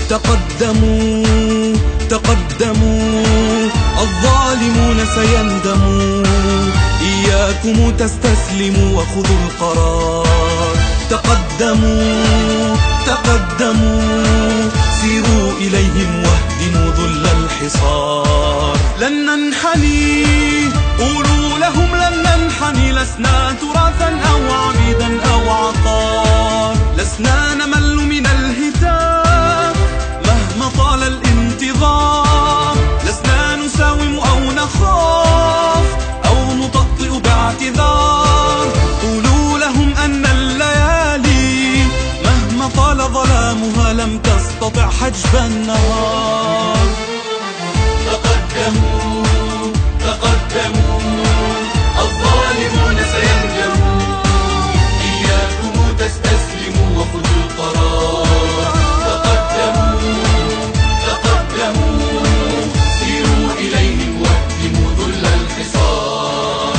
تقدموا تقدموا، الظالمون سيندموا. إياكم تستسلموا وخذوا القرار. تقدموا تقدموا، سيروا إليهم واهدموا ذل الحصار. لن ننحني، قولوا لهم لن ننحني، لسنا تراثا أو عبيدا أو عقار. لسنا نمل من الهتاف مهما طال الانتظار. لسنا نساوم أو نخاف أو نطأطئ باعتذار. قولوا لهم أن الليالي مهما طال ظلامها لم تستطع حجب النهار. تقدموا تقدموا، الظالمون سيندموا. إياكم تستسلموا وخذوا القرار. تقدموا تقدموا، سيروا إليهم واهدموا ذل الحصار.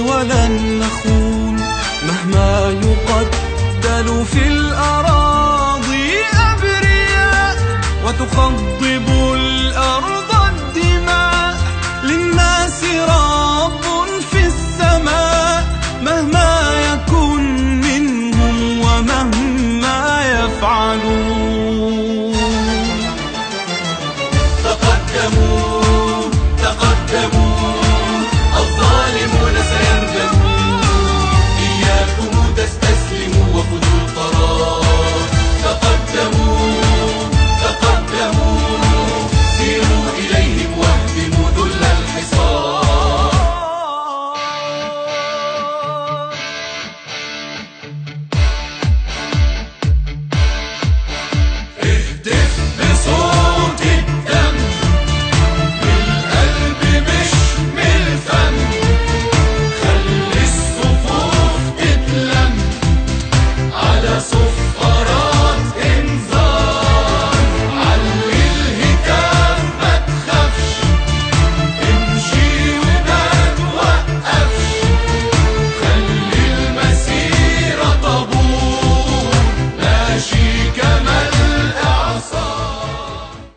ولن نخون مهما يقتل في الأراضي أبرياء، وتخضر